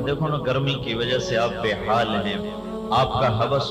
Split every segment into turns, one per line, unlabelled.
دیکھو نا گرمی کی وجہ سے آپ بے حال ہیں، آپ کا حوث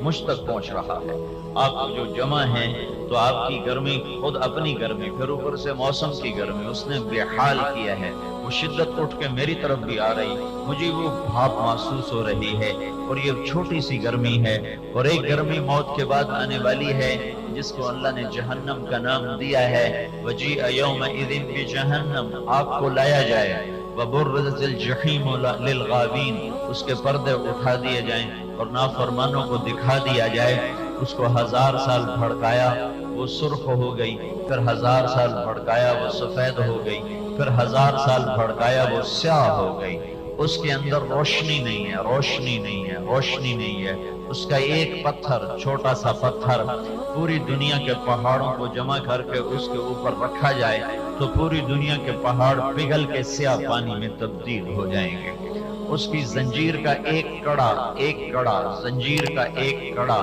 مجھ تک پہنچ رہا ہے، آپ جو جمع ہیں تو آپ کی گرمی خود اپنی گرمی، پھر اوپر سے موسم کی گرمی اس نے بے حال کیا ہے، وہ شدت اٹھ کے میری طرف بھی آ رہی، مجھے وہ بھاپ محسوس ہو رہی ہے، اور یہ چھوٹی سی گرمی ہے، اور ایک گرمی موت کے بعد آنے والی ہے جس کو اللہ نے جہنم کا نام دیا ہے، وجیء یومئذ بجہنم، آپ کو لایا جائے، وبرزت الجحیم للغاوین، اس کے پردے اٹھا دیے جائیں اور نافرمانوں کو دکھا دیا جائے، اس کو 1000 سال بھڑکایا وہ سرخ ہو گئی، پھر 1000 سال بھڑکایا وہ سفید ہو گئی، پھر 1000 سال بھڑکایا وہ سیاہ ہو گئی، اس کے اندر روشنی نہیں ہے، روشنی نہیں ہے، روشنی نہیں ہے، اس کا ایک پتھر، چھوٹا سا پتھر پوری دنیا کے پہاڑوں کو جمع کر کے اس کے اوپر رکھا جائے تو پوری دنیا کے پہاڑ پگھل کے سیاہ پانی میں تبدیل ہو جائیں گے، اس کی زنجیر کا ایک کڑا، زنجیر کا ایک کڑا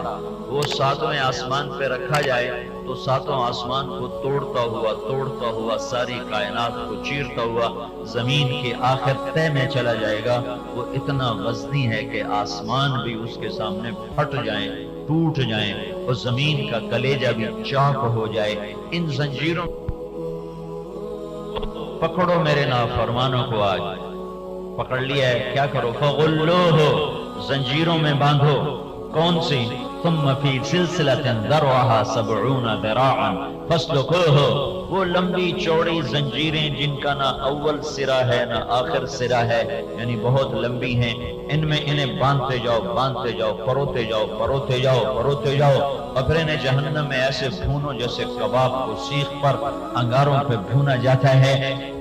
وہ 7ویں آسمان پہ رکھا جائے تو 7واں آسمان کو توڑتا ہوا ساری کائنات کو چیرتا ہوا زمین کے آخر تہ میں چلا جائے گا، وہ اتنا وزنی ہے کہ آسمان بھی اس کے سامنے پھٹ جائیں، ٹوٹ جائیں، اور زمین کا کلیجہ بھی چاک ہو جائے۔ ان زنجیروں پکڑو میرے نافرمانوں کو، آج پکڑ لیا ہے، کیا کرو؟ فغلوہ، زنجیروں میں باندھو، کون سی؟ ثم فی سلسلۃ ذرعہا 70 ذراعا فاسلکوہ، وہ لمبی چوڑی زنجیریں جن کا نہ اول سرا ہے نہ آخر سرا ہے، یعنی بہت لمبی ہیں، ان میں انہیں باندھتے جاؤ، پروتے جاؤ، اور پھر انہیں جہنم میں ایسے بھونو جیسے کباب کو سیخ پر انگاروں پہ بھونا جاتا ہے،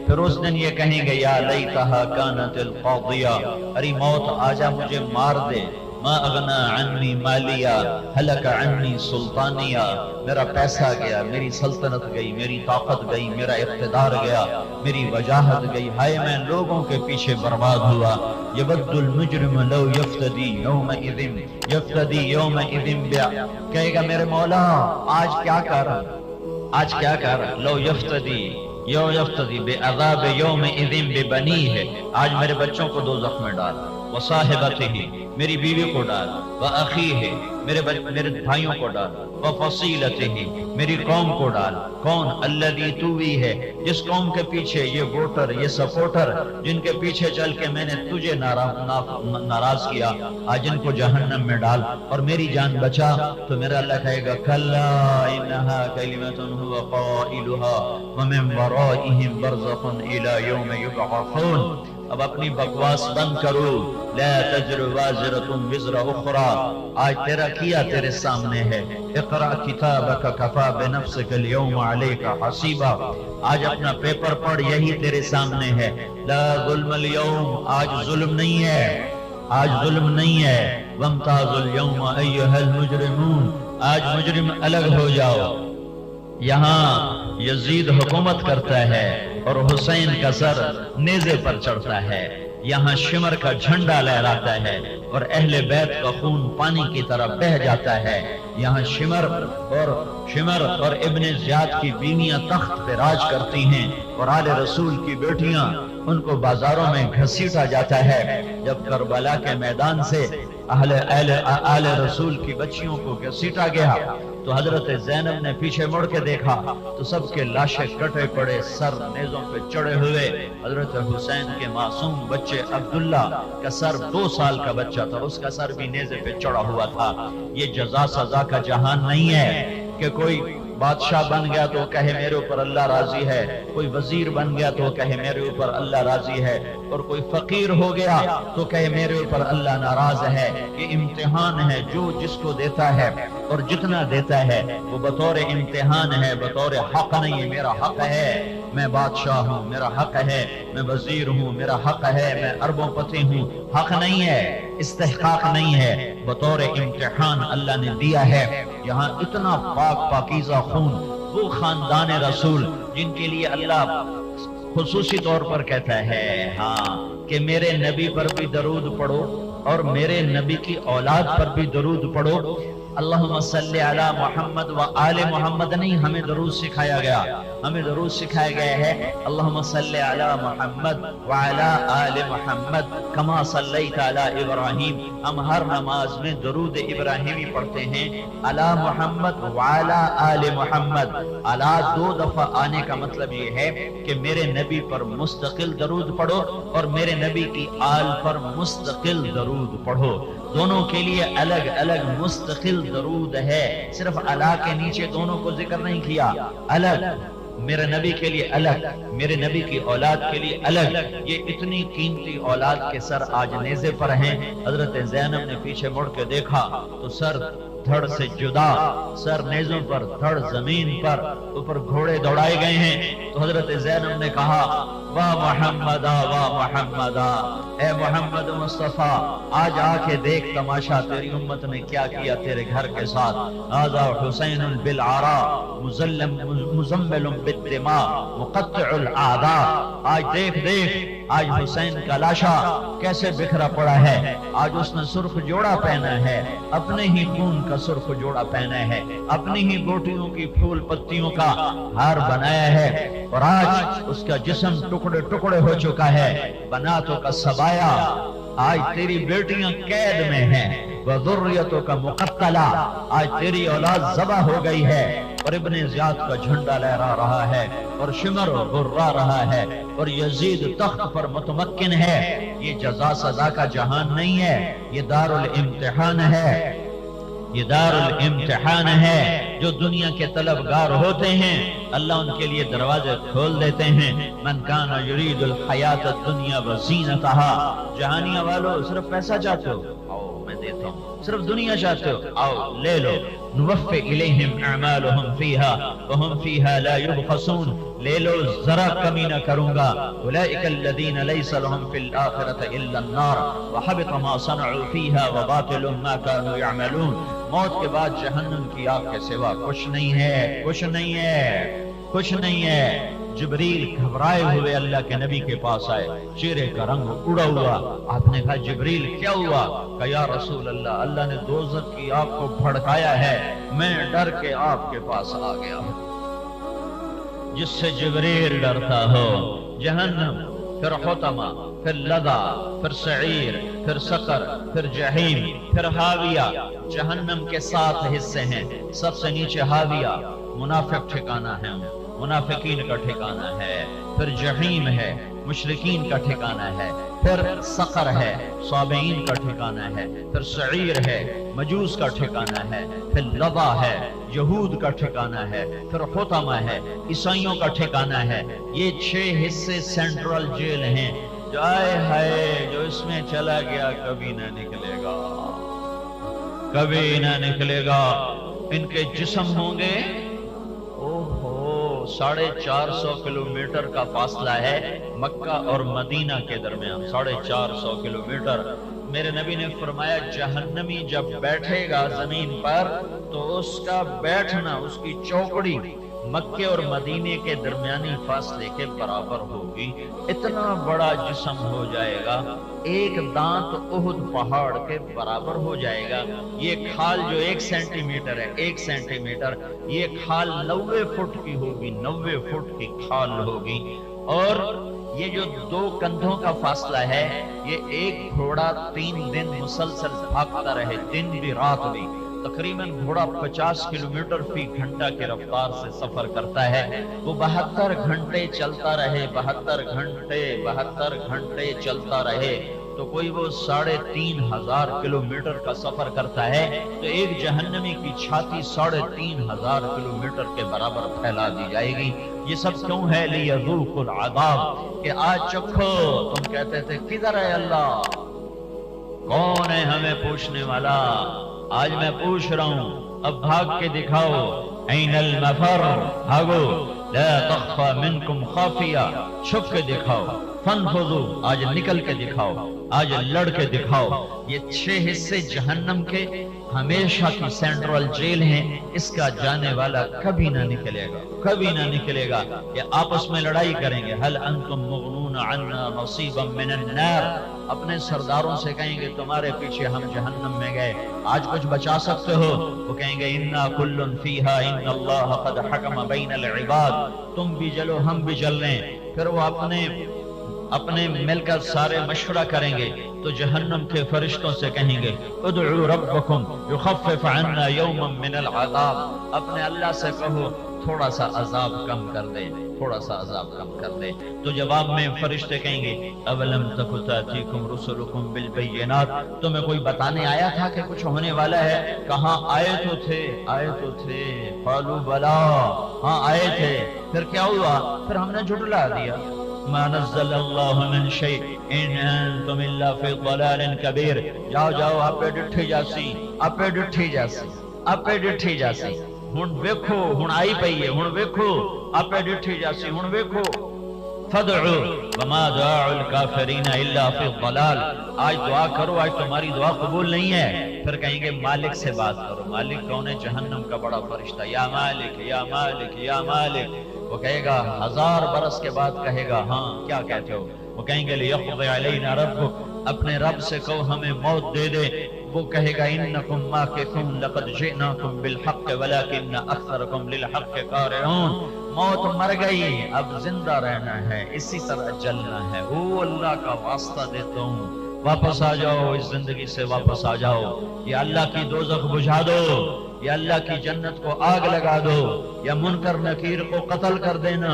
پھر اس دن یہ کہیں گے یا لیتہا کانت القاضیہ، ارے موت آجا مجھے مار دے، ما اغنا عنی مالیہ ہلک عنی سلطانیہ، میرا پیسہ گیا، میری سلطنت گئی، میری طاقت گئی، میرا اقتدار گیا، میری وجاہت گئی، ہائے میں لوگوں کے پیچھے برباد ہوا۔ یود المجرم لو یفتدی یومئذ کہے گا میرے مولا آج کیا کر، لو یفتدی بعذاب یومئذ ببنیہ، آج میرے بچوں کو دوزخ میں ڈال، وصاحبتہ، میری بیوی کو ڈال، واخیہ، میرے بھائیوں کو ڈال، وفصیلتہ، میری قوم کو ڈال، کون؟ الذی توی ہے، جس قوم کے پیچھے یہ ووٹر، یہ سپورٹر، جن کے پیچھے چل کے میں نے تجھے ناراض کیا، آج ان کو جہنم میں ڈال اور میری جان بچا، تو میرا اللہ کہے گا کلا انہا کلمۃ هو قائلها ومن ورائهم برزخ الى یوم یبعثون۔ اب اپنی بکواس بند کرو، لا تزر وازرۃ وزر اخری، آج تیرا کیا تیرے سامنے ہے، اقرأ کتابک کفی بنفسک اليوم علیک حسیبا، آج اپنا پیپر پڑھ، یہی تیرے سامنے ہے، لا ظلم اليوم، آج ظلم نہیں ہے، وامتازوا اليوم ایھا المجرمون، آج مجرم الگ ہو جاؤ۔ یہاں یزید حکومت کرتا ہے اور حسین کا سر نیزے پر چڑھتا ہے، یہاں شمر کا جھنڈا لہراتا ہے اور اہل بیت کا خون پانی کی طرح بہہ جاتا ہے، یہاں شمر اور ابن زیاد کی بیویاں تخت پہ راج کرتی ہیں اور آل رسول کی بیٹیاں ان کو بازاروں میں گھسیٹا جاتا ہے۔ جب کربلا کے میدان سے آل رسول کی بچیوں کو گھسیٹا گیا تو حضرت زینب نے پیچھے مڑ کے دیکھا تو سب کے لاشیں کٹے پڑے، سر نیزوں پہ چڑھے ہوئے، حضرت حسین کے معصوم بچے عبداللہ کا سر 2 سال کا بچہ تھا، اس کا سر بھی نیزے پہ چڑھا ہوا تھا۔ یہ جزا سزا کا جہان نہیں ہے کہ کوئی بادشاہ بن گیا تو کہے میرے اوپر اللہ راضی ہے، کوئی وزیر بن گیا تو کہے میرے اوپر اللہ راضی ہے، اور کوئی فقیر ہو گیا تو کہے میرے اوپر اللہ ناراض ہے۔ یہ امتحان ہے، جو جس کو دیتا ہے اور جتنا دیتا ہے وہ بطور امتحان ہے، بطور حق نہیں ہے۔ میرا حق ہے میں بادشاہ ہوں، میرا حق ہے میں وزیر ہوں، میرا حق ہے میں اربوں پتی ہوں، حق نہیں ہے، استحقاق نہیں ہے، بطور امتحان اللہ نے دیا ہے۔ یہاں اتنا پاکیزہ خون، وہ خاندان رسول جن کے لیے اللہ خصوصی طور پر کہتا ہے ہاں کہ میرے نبی پر بھی درود پڑھو اور میرے نبی کی اولاد پر بھی درود پڑھو، اللہم صلی علی محمد و آل محمد نہیں، ہمیں درود سکھایا گیا، ہمیں درود سکھایا گیا ہے اللہم صلی علی محمد و علی آل محمد کما صلیت علی ابراہیم۔ ہم ہر نماز میں درود ابراہیمی پڑھتے ہیں، علی محمد و علی آل محمد۔ علی دو دفعہ آنے کا مطلب یہ ہے کہ میرے نبی پر مستقل درود پڑھو اور میرے نبی کی آل پر مستقل درود پڑھو، دونوں کے لیے الگ الگ مستقل درود ہے، صرف علی کے نیچے دونوں کو ذکر نہیں کیا، الگ میرے نبی کے لیے الگ، میرے نبی کی اولاد کے لیے الگ۔ یہ اتنی قیمتی اولاد کے سر آج نیزے پر ہیں۔ حضرت زینب نے پیچھے مڑ کے دیکھا تو سر دھڑ سے جدا، سر نیزوں پر، دھڑ زمین پر، اوپر گھوڑے دوڑائے گئے ہیں۔ تو حضرت زینب نے کہا واہ محمدہ واہ محمدہ، اے محمد مصطفیٰ آج آ کے دیکھ تماشا تیری امت نے کیا کیا تیرے گھر کے ساتھ۔ ھذا حسین بالعراء مزمل بالدماء مقطع الاعداء، آج دیکھ آج حسین کا لاشا کیسے بکھرا پڑا ہے، آج اس نے سرخ جوڑا پہنا ہے، اپنے ہی خون کا سرخ جوڑا پہنا ہے، اپنی ہی بوٹیوں کی پھول پتیوں کا ہار بنایا ہے، اور آج اس کا جسم ٹکڑے ٹکڑے ہو چکا ہے، بناتوں کا سبایا، آج تیری بیٹیاں قید میں ہیں، وذریتوں کا مقتلہ، آج تیری اولاد ذبح ہو گئی ہے، اور ابن زیاد کا جھنڈا لہرا رہا ہے، اور شمر غرا رہا ہے، اور یزید تخت پر متمکن ہے۔ یہ جزا سزا کا جہان نہیں ہے، یہ دار الامتحان ہے، یہ دار الامتحان ہے۔ جو دنیا کے طلبگار ہوتے ہیں اللہ ان کے لیے دروازے کھول دیتے ہیں۔ من کان یرید الحیات الدنیا وزینتہا، جہانیہ والو صرف پیسہ چاہتے ہو، آؤ میں دیتا ہوں، صرف دنیا چاہتے ہو، آؤ لے لو، نوفی الیہم اعمالہم فیہا وہم فیہا لا یبخسون، لے لو ذرا کمی نہ کروں گا۔ اولئک الذین لیس لہم فی الآخرۃ الا النار وحبط ما صنعوا فیہا وباطل ما کانوا یعملون، موت کے بعد جہنم کی آگ کے سوا کچھ نہیں ہے، کچھ نہیں ہے، کچھ نہیں ہے۔ جبریل گھبرائے ہوئے اللہ کے نبی کے پاس آئے، چہرے کا رنگ اڑا ہوا۔ آپ نے کہا جبریل کیا ہوا؟ کہا یا رسول اللہ، اللہ نے دوزخ کی آگ کو بھڑکایا ہے، میں ڈر کے آپ کے پاس آ گیا۔ جس سے جبریل ڈرتا ہو، جہنم، پھر حطمہ، پھر لظا، پھر سعیر، پھر سقر، پھر جہیم، پھر حاویہ۔ جہنم کے 7 حصے ہیں، سب سے نیچے حاویہ، منافق ٹھکانہ ہے، منافقین کا ٹھکانہ ہے، پھر جہیم ہے، مشرکین کا ٹھکانہ ہے، پھر سقر ہے، صابئین کا ٹھکانہ ہے، پھر سعیر ہے، مجوس کا ٹھکانہ ہے، پھر لظا ہے، یہود کا ٹھکانہ ہے، پھر حطمہ ہے، عیسائیوں کا ٹھکانہ ہے۔ یہ 6 حصے سینٹرل جیل ہیں، جو آئے ہائے جو اس میں چلا گیا کبھی نہ نکلے گا، کبھی نہ نکلے گا۔ ان کے جسم ہوں گے 450 کلومیٹر کا فاصلہ ہے مکہ اور مدینہ کے درمیان، 450 کلومیٹر۔ میرے نبی نے فرمایا جہنمی جب بیٹھے گا زمین پر تو اس کا بیٹھنا، اس کی چوکڑی مکے اور مدینے کے درمیانی فاصلے کے برابر ہوگی، اتنا بڑا جسم ہو جائے گا، ایک دانت احد پہاڑ کے برابر ہو جائے گا۔ یہ کھال جو 1 سینٹی میٹر ہے، 1 سینٹی میٹر، یہ کھال 90 فٹ کی ہوگی، 90 فٹ کی کھال ہوگی۔ اور یہ جو 2 کندھوں کا فاصلہ ہے، یہ ایک گھوڑا 3 دن مسلسل بھاگتا رہے، دن بھی رات بھی، تقریباً گھوڑا 50 کلومیٹر فی گھنٹہ کی رفتار سے سفر کرتا ہے، وہ 72 گھنٹے چلتا رہے، 72 گھنٹے چلتا رہے تو کوئی وہ 3500 کلومیٹر کا سفر کرتا ہے، تو ایک جہنمی کی چھاتی 3500 کلومیٹر کے برابر پھیلا دی جائے گی۔ یہ سب کیوں ہے؟ لیذوقوا العذاب، کہ آج چکھو۔ تم کہتے تھے کدھر ہے اللہ، کون ہے ہمیں پوچھنے والا؟ آج میں پوچھ رہا ہوں، اب بھاگ کے دکھاؤ، این المفر، بھاگو، لا تخفى منکم خافیہ، چھپ کے دکھاؤ، فانفذوا، آج نکل کے دکھاؤ، آج لڑ کے دکھاؤ۔ یہ 6 حصے جہنم کے ہمیشہ کی سینٹرل جیل ہیں، اس کا جانے والا کبھی نہ نکلے گا، کبھی نہ نکلے گا۔ یہ آپس میں لڑائی کریں گے، هل انتم مغنون تأخذون عنا نصیبا من النار، اپنے سرداروں سے کہیں گے تمہارے پیچھے ہم جہنم میں گئے، آج کچھ بچا سکتے ہو؟ وہ کہیں گے انا کل فیہا ان اللہ قد حکم بین العباد، تم بھی جلو ہم بھی جل لیں۔ پھر وہ اپنے مل کر سارے مشورہ کریں گے تو جہنم کے فرشتوں سے کہیں گے ادعوا ربکم یخفف عنا یوما من العذاب، اپنے اللہ سے کہو تھوڑا سا عذاب کم کر دے، تھوڑا سا عذاب کم کر دے۔ تو جواب میں فرشتے کہیں گے اولم تک تأتیکم رسلکم بالبینات، تمہیں کوئی بتانے آیا تھا کہ کچھ ہونے والا ہے؟ کہاں آئے تو تھے، آئے تو تھے، قالوا بلا، ہاں آئے تھے، پھر کیا ہوا؟ پھر ہم نے جھٹلا دیا۔ ما نزل اللہ من شیء ان انتم الا فی ضلال کبیر، جاؤ جاؤ آپ پہ ڈٹھی جاسی، آپ پہ ڈٹھی جاسی، آپ پہ ڈٹھی جاسی، ہن ویکھو ہن آئی پئی ہے، ہن ویکھو آپ پہ ڈٹھی جاسی، ہن ویکھو فدعو وما دعاء الکافرین الا فی الضلال، آج دعا کرو، آج تمہاری دعا قبول نہیں ہے۔ پھر کہیں گے مالک سے بات کرو، مالک کون ہے؟ جہنم کا بڑا فرشتہ، یا مالک یا مالک یا مالک، وہ کہے گا 1000 برس کے بعد کہے گا ہاں کیا کہتے ہو؟ وہ کہیں گے لیقضی علینا ربک، اپنے رب سے کہو ہمیں موت دے دے۔ وہ کہے گا انکم ماکثون لقد جئناکم بالحق ولکن اکثرکم للحق کارہون، موت مر گئی اب زندہ رہنا ہے، اسی طرح جلنا ہے۔ او اللہ کا واسطہ دیتا ہوں واپس آ جاؤ، اس زندگی سے واپس آ جاؤ، یا اللہ کی دوزخ بجھا دو، یا اللہ کی جنت کو آگ لگا دو، یا منکر نکیر کو قتل کر دینا،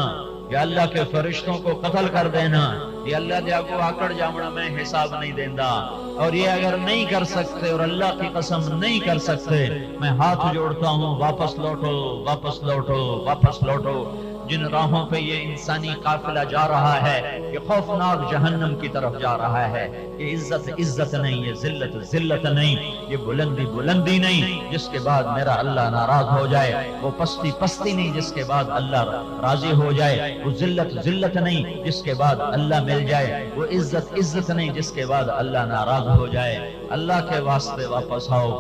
یا اللہ کے فرشتوں کو قتل کر دینا، یا اللہ دیا کو آکڑ جامنا میں حساب نہیں دیندہ۔ اور یہ اگر نہیں کر سکتے اور اللہ کی قسم نہیں کر سکتے، میں ہاتھ جوڑتا ہوں واپس لوٹو، واپس لوٹو، واپس لوٹو۔ جن راہوں پہ یہ انسانی قافلہ جا رہا ہے یہ خوفناک جہنم کی طرف جا رہا ہے، یہ عزت عزت نہیں، یہ ذلت ذلت نہیں، یہ بلندی بلندی نہیں جس کے بعد میرا اللہ ناراض ہو جائے، وہ پستی پستی نہیں جس کے بعد اللہ راضی ہو جائے، وہ ذلت ذلت نہیں جس کے بعد اللہ مل جائے، وہ عزت عزت نہیں جس کے بعد اللہ ناراض ہو جائے۔ اللہ کے واسطے واپس آؤ۔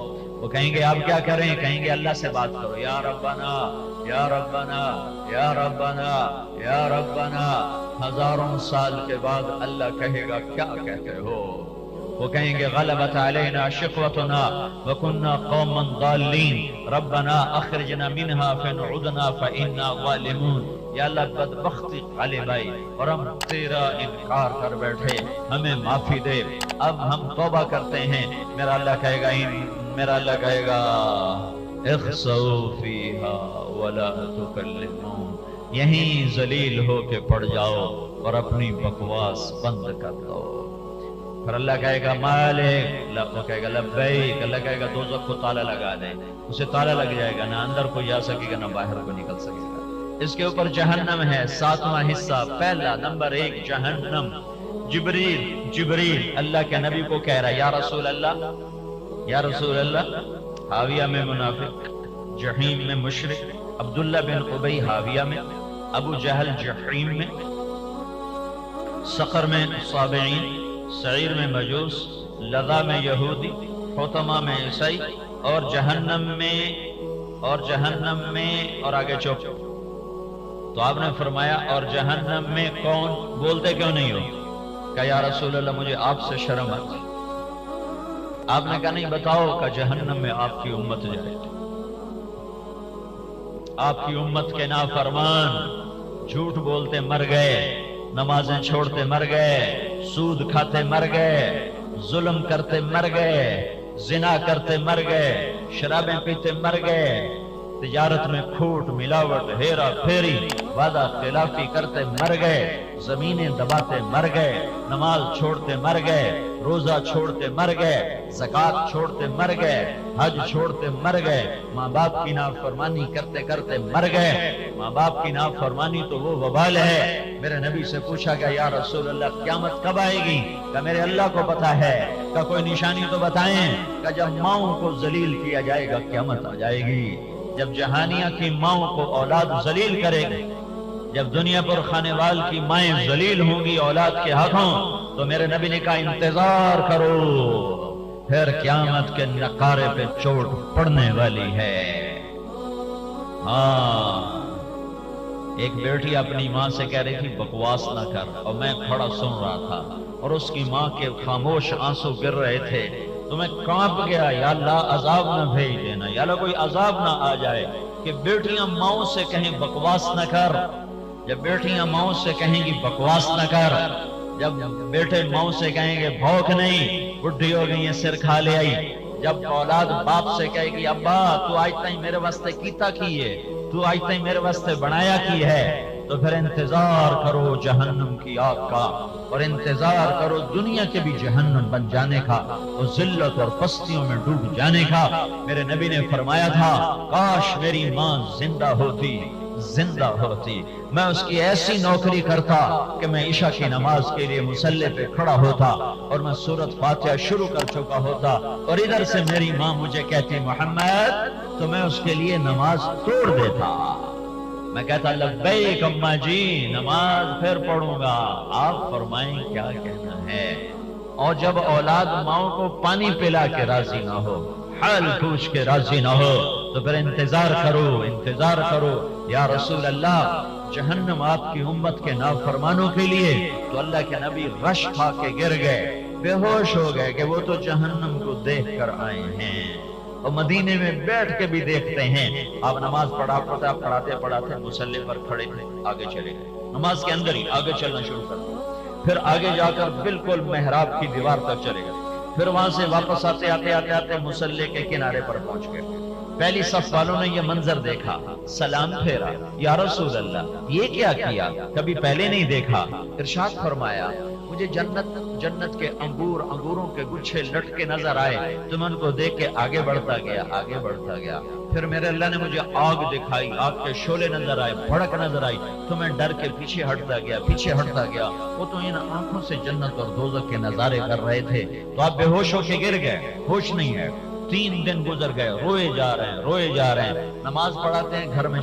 وہ کہیں گے آپ کیا کریں؟ کہیں گے اللہ سے بات کرو، یا ربنا یا ربنا یا ربنا یا ربنا۔ 1000 سال کے بعد اللہ کہے گا کیا کہتے ہو؟ وہ کہیں گے غلبت علینا شقوتنا وکنا قوما ضالین ربنا اخرجنا منها فإن عدنا فإنا ظالمون، یا اللہ بدبختی غالب آئی اور ہم تیرا انکار کر بیٹھے، ہمیں معافی دے، اب ہم توبہ کرتے ہیں۔ میرا اللہ کہے گا اخسؤوا فیہا ولا تکلمون، یہیں ذلیل ہو کے پڑ جاؤ اور اپنی بکواس بند کر دو۔ پھر اللہ کہے گا مالک، وہ کہے گا لبیک، اللہ کہے گا دوزخ کو تالا لگا دے، اسے تالا لگ جائے گا، نہ اندر کوئی جا سکے گا نہ باہر کو نکل سکے گا۔ اس کے اوپر جہنم ہے، 7واں حصہ، پہلا نمبر 1 جہنم۔ جبریل اللہ کے نبی کو کہہ رہا ہے یا رسول اللہ، یا رسول اللہ، حاویہ میں منافق، جحیم میں مشرک، عبداللہ بن ابی حاویہ میں، ابو جہل جحیم میں، سقر میں صابعین، سعیر میں مجوس، لظا میں یہودی، حطمہ میں عیسائی، اور جہنم میں اور آگے چوپ۔ تو آپ نے فرمایا اور جہنم میں کون؟ بولتے کیوں نہیں ہو؟ کہ یا رسول اللہ مجھے آپ سے شرم آتی۔ آپ نے کہا نہیں بتاؤ کہ جہنم میں آپ کی امت جائے، آپ کی امت کے نافرمان جھوٹ بولتے مر گئے، نمازیں چھوڑتے مر گئے، سود کھاتے مر گئے، ظلم کرتے مر گئے، زنا کرتے مر گئے، شرابیں پیتے مر گئے، تجارت میں کھوٹ ملاوٹ ہیرا پھیری وعدہ خلافی کرتے مر گئے، زمینیں دباتے مر گئے، نماز چھوڑتے مر گئے، روزہ چھوڑتے مر گئے، زکوٰۃ چھوڑتے مر گئے، حج چھوڑتے مر گئے، ماں باپ کی نافرمانی کرتے کرتے مر گئے۔ ماں باپ کی نافرمانی تو وہ وبال ہے۔ میرے نبی سے پوچھا گیا یا رسول اللہ قیامت کب آئے گی؟ کہ میرے اللہ کو پتا ہے۔ کہ کوئی نشانی تو بتائیں۔ کہ جب ماؤں کو ذلیل کیا جائے گا قیامت آ جائے گی، جب جہانیہ کی ماؤں کو اولاد ذلیل کرے گی، جب دنیا پر خانے وال کی مائیں ذلیل ہوں گی اولاد کے ہاتھوں، تو میرے نبی نے کہا انتظار کرو، پھر قیامت کے نقارے پہ چوٹ پڑنے والی ہے۔ ہاں ایک بیٹی اپنی ماں سے کہہ رہی تھی بکواس نہ کر، اور میں کھڑا سن رہا تھا اور اس کی ماں کے خاموش آنسو گر رہے تھے، تو میں کانپ گیا، یا اللہ عذاب نہ بھیج دینا، یا اللہ کوئی عذاب نہ آ جائے کہ بیٹیاں ماؤں سے کہیں بکواس نہ کر۔ جب بیٹیاں ماؤں سے کہیں گی بکواس نہ کر، جب بیٹے ماؤں سے کہیں گے بھوک نہیں، بڈھی ہو گئی ہیں سر کھا لے آئی، جب اولاد باپ سے کہے گی ابا تو آج تائیں میرے واسطے کیتا کی ہے، تو آج تائیں میرے واسطے بنایا کی ہے، تو پھر انتظار کرو جہنم کی آگ کا، اور انتظار کرو دنیا کے بھی جہنم بن جانے کا، اور ذلت اور پستیوں میں ڈوب جانے کا۔ میرے نبی نے فرمایا تھا کاش میری ماں زندہ ہوتی، میں اس کی ایسی نوکری کرتا کہ میں عشاء کی نماز کے لیے مصلی پہ کھڑا ہوتا اور میں سورۃ فاتحہ شروع کر چکا ہوتا، اور ادھر سے میری ماں مجھے کہتی محمد، تو میں اس کے لیے نماز توڑ دیتا، میں کہتا لبیک اماں جی، نماز پھر پڑھوں گا، آپ فرمائیں کیا کہنا ہے۔ اور جب اولاد ماؤں کو پانی پلا کے راضی نہ ہو، حال پوچھ کے راضی نہ ہو، تو پھر انتظار کرو یا رسول اللہ جہنم آپ کی امت کے نافرمانوں کے لیے۔ تو اللہ کے نبی رش کھا کے گر گئے، بے ہوش ہو گئے کہ وہ تو جہنم کو دیکھ کر آئے ہیں، اور مدینے میں بیٹھ کے بھی دیکھتے ہیں۔ آپ نماز پڑھاتے مصلی پر کھڑے تھے، آگے چلے گئے، نماز کے اندر ہی آگے چلنا شروع کر دیا، پھر آگے جا کر بالکل محراب کی دیوار تک چلے گئے، پھر وہاں سے واپس آتے مصلی کے کنارے پر پہنچ گئے۔ پہلی صف والوں نے یہ منظر دیکھا، سلام پھیرا، یا رسول اللہ یہ کیا کیا، کبھی پہلے نہیں دیکھا۔ ارشاد فرمایا مجھے جنت کے انگوروں کے گچھے لٹکے نظر آئے، تو میں ان کو دیکھ کے آگے بڑھتا گیا، پھر میرے اللہ نے مجھے آگ دکھائی، آگ کے شعلے نظر آئے، بھڑک نظر آئی، تو میں ڈر کے پیچھے ہٹتا گیا، وہ تو ان آنکھوں سے جنت اور دوزخ کے نظارے کر رہے تھے، تو آپ بے ہوش ہو کے گر گئے، ہوش نہیں ہے۔ 3 دن گزر گئے، روئے جا رہے ہیں، نماز پڑھاتے ہیں گھر میں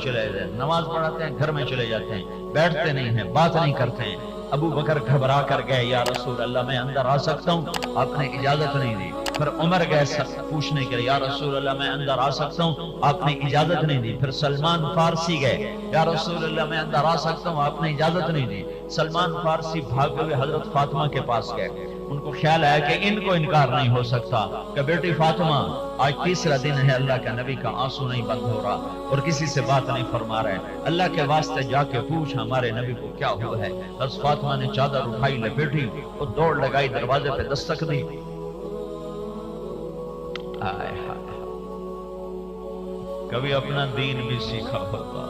چلے جاتے ہیں، بیٹھتے نہیں ہیں، بات نہیں کرتے ہیں۔ ابو بکر گھبرا کر گئے، یا رسول اللہ میں اندر آ سکتا ہوں، آپ نے اجازت نہیں دی۔ پھر عمر گئے پوچھنے کے لیے، یا رسول اللہ میں اندر آ سکتا ہوں، آپ نے اجازت نہیں دی۔ پھر سلمان فارسی گئے، یا رسول اللہ میں اندر آ سکتا ہوں، آپ نے اجازت نہیں دی۔ سلمان فارسی بھاگے ہوئے حضرت فاطمہ کے پاس گئے، ان کو خیال آیا کہ ان کو انکار نہیں ہو سکتا کہ بیٹی فاطمہ آج تیسرا دن ہے اللہ کے نبی کا آنسو نہیں بند ہو رہا اور کسی سے بات نہیں فرما رہے، اللہ کے واسطے جا کے پوچھ ہمارے نبی کو کیا ہوا ہے۔ حضرت فاطمہ نے چادر اٹھائی، لپیٹی اور دوڑ لگائی، دروازے پہ دستک دی۔ کبھی اپنا دین بھی سیکھا ہوتا،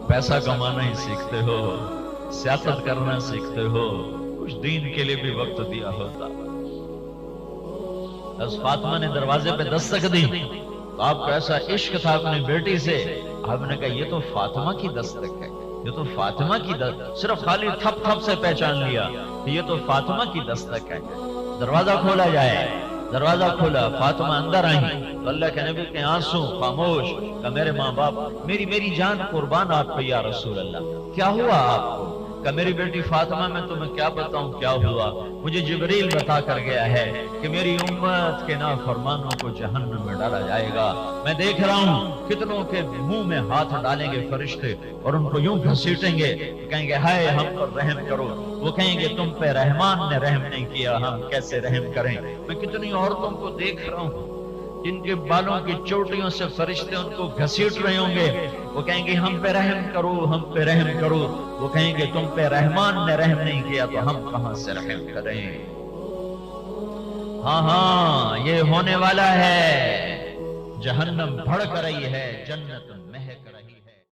پیسہ کمانا ہی سیکھتے ہو، سیاست کرنا سیکھتے ہو، کچھ دین کے لیے بھی وقت دیا ہوتا۔ حضرت فاطمہ نے دروازے پہ دستک دی، تو آپ کو ایسا عشق تھا اپنی بیٹی سے، آپ نے کہا یہ تو فاطمہ کی دستک ہے، یہ تو فاطمہ کی دستک، صرف خالی تھپ سے پہچان لیا کہ یہ تو فاطمہ کی دستک ہے۔ دروازہ کھولا جائے، دروازہ کھولا، فاطمہ اندر آئیں، تو اللہ کے نبی کے آنسو خاموش، کہ میرے ماں باپ، میری جان قربان آپ پہ یا رسول اللہ، کیا ہوا آپ کو؟ کہ میری بیٹی فاطمہ میں تمہیں کیا بتاؤں کیا ہوا، مجھے جبریل بتا کر گیا ہے کہ میری امت کے نافرمانوں کو جہنم میں ڈالا جائے گا۔ میں دیکھ رہا ہوں کتنوں کے منہ میں ہاتھ ڈالیں گے فرشتے اور ان کو یوں گھسیٹیں گے، کہیں گے ہائے ہم پر رحم کرو، وہ کہیں گے تم پہ رحمان نے رحم نہیں کیا، ہم کیسے رحم کریں۔ میں کتنی عورتوں کو دیکھ رہا ہوں جن کے بالوں کی چوٹیوں سے فرشتے ان کو گھسیٹ رہے ہوں گے، وہ کہیں گے ہم پہ رحم کرو، ہم پہ رحم کرو، وہ کہیں گے تم پہ رحمان نے رحم نہیں کیا تو ہم کہاں سے رحم کریں۔ ہاں یہ ہونے والا ہے، جہنم بھڑک رہی ہے، جنت